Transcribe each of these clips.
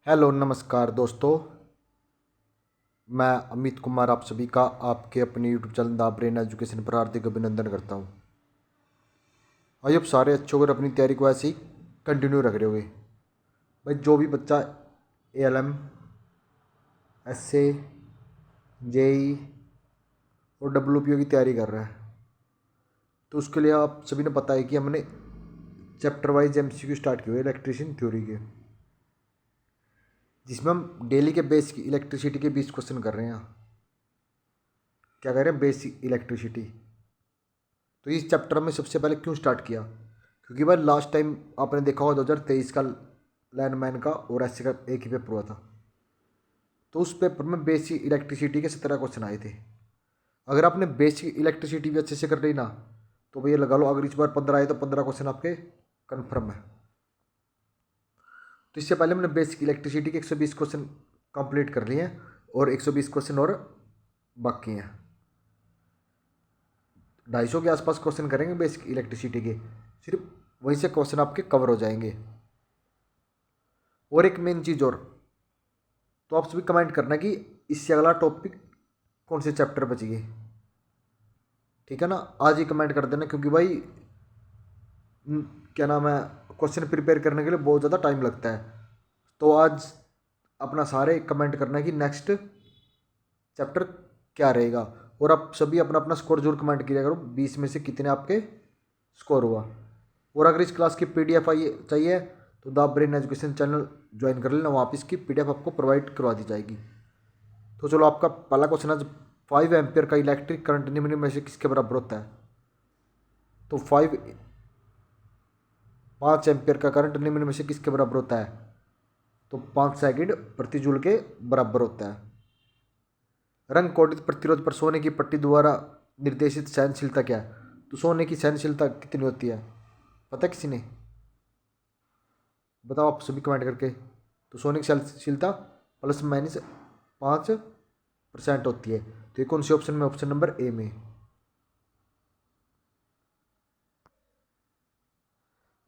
Hello नमस्कार दोस्तों। मैं अमित कुमार आप सभी का आपके अपने YouTube channel the brain education पर हार्दिक अभिनंदन करता हूँ। भाई अब सारे अच्छे होकर अपनी तैयारी को ऐसे ही कंटिन्यू रख रहे होगे। भाई जो भी बच्चा ALM, SA, JEE और WPO की तैयारी कर रहा है तो उसके लिए आप सभी ने पता है कि हमने चैप्टर वाइज MCQ स्टार्ट किए हुए इलेक्ट्रिशियन थ्योरी के, जिसमें हम डेली के बेसिक इलेक्ट्रिसिटी के 20 क्वेश्चन कर रहे हैं। क्या कह रहे हैं? Basic electricity. तो इस चैप्टर में सबसे पहले क्यों स्टार्ट किया? क्योंकि भाई लास्ट टाइम आपने देखा होगा 2023 का लैंडमैन का और SC का एक ही पेपर हुआ था, तो उस पेपर में बेसिक इलेक्ट्रिसिटी के 17 क्वेश्चन आए थे। अगर आपने बेसिक इलेक्ट्रिसिटी भी अच्छे से कर ली ना, तो भैया लगा लो अगर इस बार 15 आए तो 15 क्वेश्चन आपके कन्फर्म है। तो इससे पहले हमने बेसिक इलेक्ट्रिसिटी के 120 क्वेश्चन कंप्लीट कर लिए हैं और 120 क्वेश्चन और बाकी हैं। 250 के आसपास क्वेश्चन करेंगे बेसिक इलेक्ट्रिसिटी के, सिर्फ वहीं से क्वेश्चन आपके कवर हो जाएंगे। और एक मेन चीज़ और, तो आप सभी कमेंट करना कि इससे अगला टॉपिक कौन से चैप्टर बचिए, ठीक है ना? आज ही कमेंट कर देना, क्योंकि भाई क्या नाम है, क्वेश्चन प्रिपेयर करने के लिए बहुत ज़्यादा टाइम लगता है। तो आज अपना सारे कमेंट करना है कि नेक्स्ट चैप्टर क्या रहेगा। और आप सभी अपना अपना स्कोर जरूर कमेंट किया करो, 20 में से कितने आपके स्कोर हुआ। और अगर इस क्लास की PDF चाहिए तो the brain education channel join कर लेना, वहाँ पर इसकी PDF आपको प्रोवाइड करवा दी जाएगी। तो चलो, आपका पहला क्वेश्चन आज 5 एम्पियर का इलेक्ट्रिक करंट निम्न में से किसके बराबर होता है? तो 5 एम्पियर का करंट निम्न में से किसके बराबर होता है? तो 5 सेकंड प्रति जूल के बराबर होता है। रंग कोडित प्रतिरोध पर सोने की पट्टी द्वारा निर्देशित सहनशीलता क्या है? तो सोने की सहनशीलता कितनी होती है, पता है किसी ने? बताओ आप सभी कमेंट करके। तो सोने की सहनशीलता ±5% होती है। तो ये कौन सी ऑप्शन में? ऑप्शन नंबर A में।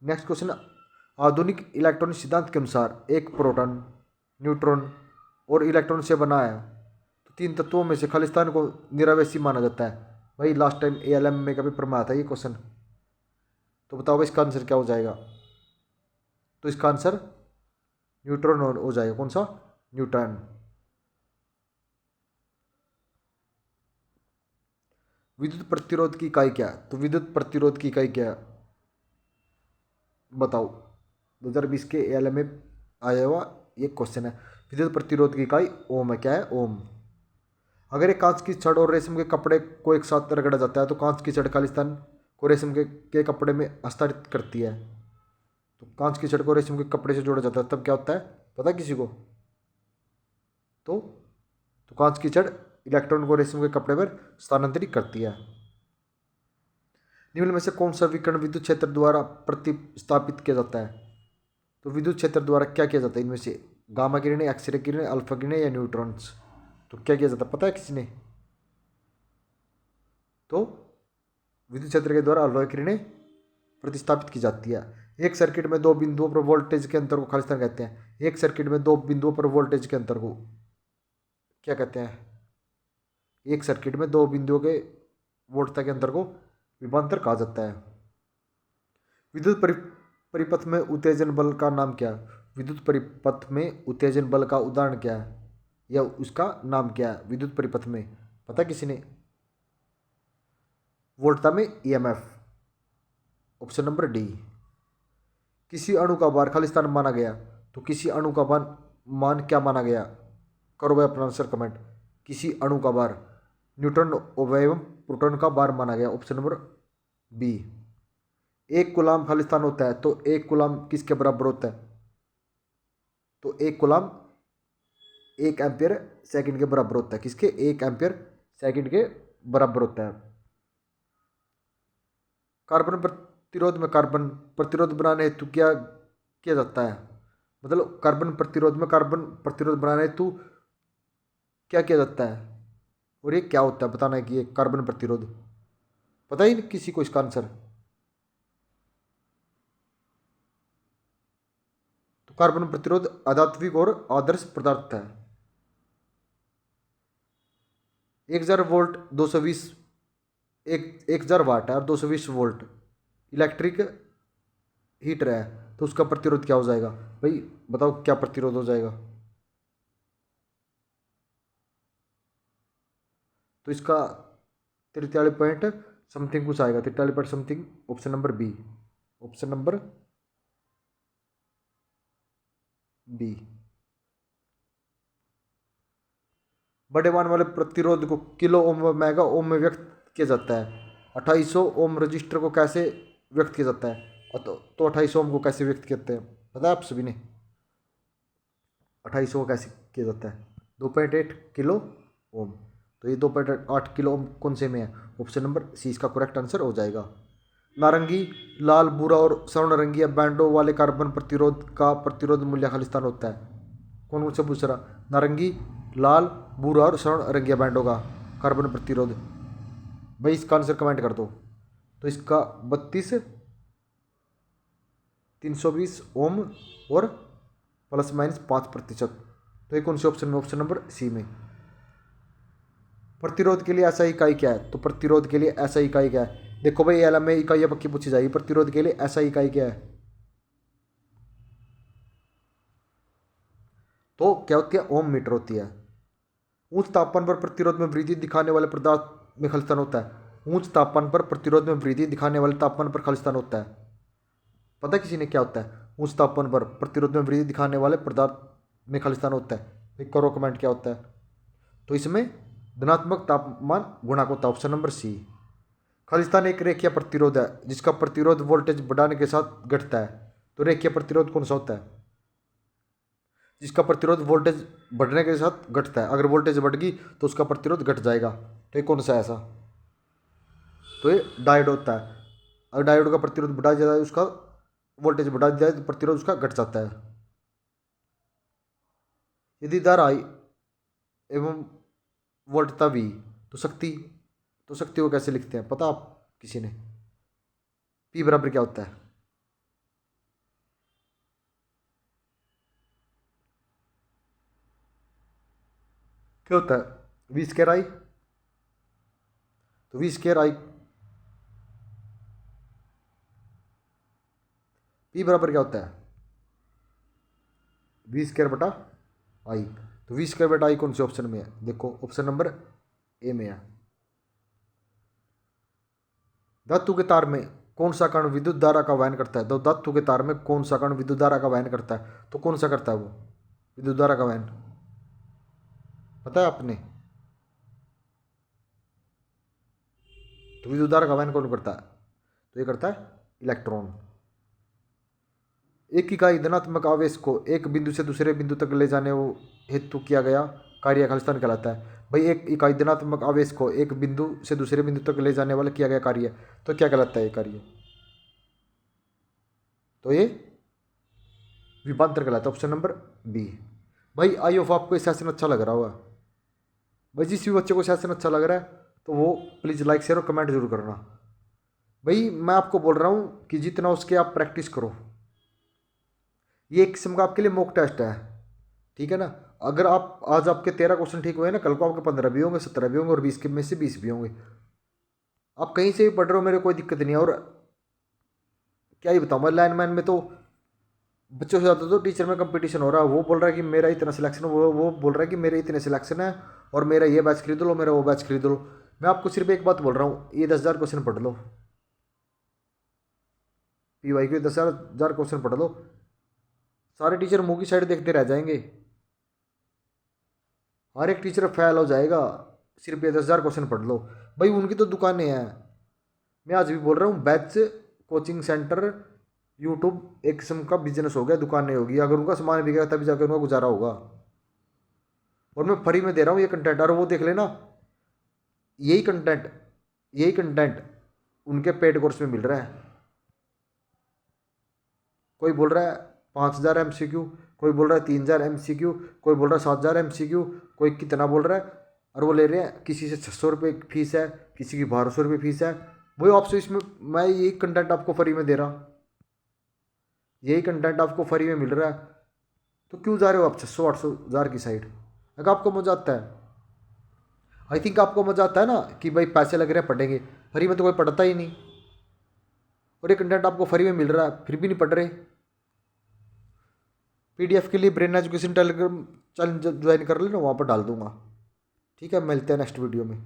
नेक्स्ट क्वेश्चन, आधुनिक इलेक्ट्रॉनिक सिद्धांत के अनुसार एक प्रोटॉन, न्यूट्रॉन और इलेक्ट्रॉन से बना है, तो 3 तत्वों में से खालिस्तान को निरावेशी माना जाता है। भाई लास्ट टाइम ALM में का पेपर में आया था ये क्वेश्चन। तो बताओ भाई इसका आंसर क्या हो जाएगा? तो इसका आंसर न्यूट्रॉन हो जाएगा। कौन सा? न्यूट्रॉन। विद्युत प्रतिरोध की इकाई क्या है? तो विद्युत प्रतिरोध की इकाई क्या है, बताओ? 2020 के ALM में आया हुआ ये क्वेश्चन है। विद्युत प्रतिरोध की इकाई ओम है। क्या है? ओम। अगर एक कांच की छड़ और रेशम के कपड़े को एक साथ रगड़ा जाता है तो कांच की छड़ खालिस्तान को रेशम के कपड़े में हस्तांतरित करती है। तो कांच की छड़ को रेशम के कपड़े से जोड़ा जाता है तब क्या होता है, पता है किसी को? तो कांच की छड़ इलेक्ट्रॉन को रेशम के कपड़े पर स्थानांतरित करती है। निम्न में से कौन सा विकिरण विद्युत क्षेत्र द्वारा प्रतिस्थापित किया जाता है? तो विद्युत क्षेत्र द्वारा क्या किया जाता है इनमें से? गामा किरणें, एक्सरे किरणें, अल्फा किरणें या न्यूट्रॉन्स? तो क्या किया जाता है, पता है किसी ने? तो विद्युत क्षेत्र के द्वारा अल्फा किरणें प्रतिस्थापित की जाती है। एक सर्किट में दो बिंदुओं पर वोल्टेज के अंतर को खालिस्तान कहते हैं। एक सर्किट में दो बिंदुओं पर वोल्टेज के अंतर को क्या कहते हैं? एक सर्किट में दो बिंदुओं के वोल्टता के अंतर को विभवांतर कहा जाता है। विद्युत परिपथ में उत्तेजन बल का नाम क्या है? विद्युत परिपथ में उत्तेजन बल का उदाहरण क्या है या उसका नाम क्या है विद्युत परिपथ में, पता किसी ने? वोल्टता में EMF। Option number D। किसी अणु का भार खालिस्तान माना गया, तो किसी अणु का मान क्या माना गया? करो भाई अपना आंसर कमेंट। किसी अणु का भार न्यूट्रॉन एवं प्रोटॉन का भार माना गया। Option number B। एक कूलाम खालिस्तान होता है तो एक कूलाम किसके बराबर होता है? तो एक कूलाम 1 एम्पियर सेकंड के बराबर होता है। किसके? 1 एम्पियर सेकंड के बराबर होता है। कार्बन प्रतिरोध में कार्बन प्रतिरोध बनाने हेतु क्या किया जाता है? मतलब कार्बन प्रतिरोध में कार्बन प्रतिरोध बनाने हेतु क्या किया जाता है? और ये क्या होता है बताना है कि ये कार्बन प्रतिरोध, पता ही नहीं किसी को इसका आंसर? तो कार्बन प्रतिरोध अधात्विक और आदर्श पदार्थ है। 1000 वोल्ट 220, 1000 वाट है और 220 वोल्ट इलेक्ट्रिक हीटर है, तो उसका प्रतिरोध क्या हो जाएगा भाई? बताओ क्या प्रतिरोध हो जाएगा? तो इसका 43 पॉइंट समथिंग कुछ आएगा, 43 point something, option number b, option number b. बड़े मान वाले प्रतिरोध को किलो ओम व मेगा ओम में व्यक्त किया जाता है। 2800 ओम रजिस्टर को कैसे व्यक्त किया जाता है? तो 2800 ओम को कैसे व्यक्त करते हैं पता है आप सभी ने? 2800 को कैसे किया जाता है? 2.8 किलो ओम। तो ये 2.8 किलो ओम कौन से में है? ऑप्शन नंबर सी इसका करेक्ट आंसर हो जाएगा। नारंगी, लाल, भूरा और स्वर्ण रंगीय बैंडों वाले कार्बन प्रतिरोध का प्रतिरोध मूल्य खालिस्तान होता है। कौन कौन से पूछ रहा? नारंगी, लाल, भूरा और स्वर्ण रंगीय बैंडों का कार्बन प्रतिरोध। भाई इसका आंसर कमेंट कर दो। तो इसका 32 320 ओम और ±5%। तो ये कौन से ऑप्शन में? ऑप्शन नंबर सी में। प्रतिरोध के लिए ऐसा इकाई क्या है? तो प्रतिरोध के लिए ऐसा इकाई क्या है? देखो भाई एलएम में इकाइयाँ पक्की पूछी जाएगी। प्रतिरोध के लिए ऐसा इकाई क्या है? तो क्या होती है? ओम मीटर होती है। उच्च तापमान पर प्रतिरोध में वृद्धि दिखाने वाले पदार्थ में खालिस्तान होता है। उच्च तापमान पर प्रतिरोध में वृद्धि दिखाने वाले तापमान पर खालिस्तान होता है। पता किसी ने क्या होता है? उच्च तापमान पर प्रतिरोध में वृद्धि दिखाने वाले पदार्थ में खालिस्तान होता है। करो कमेंट क्या होता है? तो इसमें धनात्मक तापमान गुणांक होता है, ऑप्शन नंबर सी। खालिस्तान एक रेखीय प्रतिरोध है जिसका प्रतिरोध वोल्टेज बढ़ाने के साथ घटता है। तो रेखीय प्रतिरोध कौन सा होता है? जिसका प्रतिरोध वोल्टेज बढ़ने के साथ घटता है। अगर वोल्टेज बढ़ गई तो उसका प्रतिरोध घट जाएगा। तो ये कौन सा है ऐसा? तो ये डायोड होता है। अगर डायोड का प्रतिरोध बढ़ा जाता है, उसका वोल्टेज बढ़ा दिया जाए तो प्रतिरोध उसका घट जाता है। यदि धारा आई एवं वोल्टता वी, तो शक्ति को कैसे लिखते हैं पता आप किसी ने? पी बराबर क्या होता है? क्या होता है? वी स्क्वायर आई। तो वी स्क्वायर आई, पी बराबर क्या होता है? वी स्क्वायर बटा आई। तो वी स्क्वायर बटा आई कौन से ऑप्शन में है? देखो ऑप्शन नंबर ए में है। धातु के तार में कौन सा कण विद्युत धारा का वहन करता है? तो धातु के तार में कौन सा कण विद्युत धारा का वहन करता है? तो कौन सा करता है वो विद्युत धारा का वहन? पता है आपने? तो विद्युत धारा का वहन कौन करता है? तो ये करता है इलेक्ट्रॉन। एक इकाई धनात्मक आवेश को एक बिंदु से दूसरे बिंदु तक ले जाने हेतु किया गया कार्य खालिस्तान कहलाता है। भाई एक इकाई धनात्मक आवेश को एक बिंदु से दूसरे बिंदु तक ले जाने वाला किया गया कार्य, तो क्या कहलाता है ये कार्य? तो ये विभवांतर कहलाता है, ऑप्शन नंबर बी। भाई आई होप आपको ये सेशन अच्छा लग रहा होगा। भाई जिस भी बच्चे को सेशन अच्छा लग रहा है तो वो प्लीज़ लाइक शेयर और कमेंट जरूर करना। भाई मैं आपको बोल रहा हूँ कि जितना उसके आप प्रैक्टिस करो। ये एक किस्म का आपके लिए मॉक टेस्ट है, ठीक है ना? अगर आप आज आपके 13 क्वेश्चन ठीक हुए ना, कल को आपके 15 भी होंगे, 17 भी होंगे और 20 के में से 20 भी होंगे। आप कहीं से भी पढ़ रहे हो, मेरे कोई दिक्कत नहीं है। और क्या ही बताऊँ मैं, लाइनमैन में तो बच्चों से ज़्यादा तो टीचर में कंपटीशन हो रहा है। वो बोल रहा है कि मेरा इतना सिलेक्शन, वो बोल रहा है कि मेरे इतने सिलेक्शन है और मेरा ये बैच खरीद लो, मेरा वो बैच खरीद लो। मैं आपको सिर्फ एक बात बोल रहा हूँ, ये 10,000 क्वेश्चन पढ़ लो, PY के 10,000 क्वेश्चन पढ़ लो। सारे टीचर मुंह की साइड देखते रह जाएंगे, हर एक टीचर फेल हो जाएगा। सिर्फ ये 10,000 क्वेश्चन पढ़ लो। भाई उनकी तो दुकानें हैं। मैं आज भी बोल रहा हूँ, बैच, कोचिंग सेंटर, यूट्यूब एक किस्म का बिजनेस हो गया, दुकानें होगी। अगर उनका सामान बिकेगा तभी जाकर उनका गुजारा होगा। और मैं फ्री में दे रहा हूँ ये कंटेंट, और वो देख लेना, यही कंटेंट उनके पेड कोर्स में मिल रहा है। कोई बोल रहा है 5,000 MCQ, कोई बोल रहा है 3,000 MCQ, कोई बोल रहा है 7,000 MCQ, कोई कितना बोल रहा है। और वो ले रहे हैं, किसी से 600 रुपये फीस है, किसी की 1200 रुपये फीस है। वही आपसे इसमें मैं यही कंटेंट आपको फ्री में दे रहा, यही कंटेंट आपको फ्री में मिल रहा है। तो क्यों जा रहे हो आप 600-800 हज़ार की साइड? अगर आपको मज़ा आता है, आई थिंक आपको मज़ा आता है ना कि भाई पैसे लग रहे हैं पढ़ेंगे, फ्री में तो कोई पढ़ता ही नहीं, और ये कंटेंट आपको फ्री में मिल रहा है फिर भी नहीं पढ़ रहे। पीडीएफ के लिए brain education Telegram channel join कर लेना, वहाँ पर डाल दूंगा। ठीक है, मिलते हैं नेक्स्ट वीडियो में।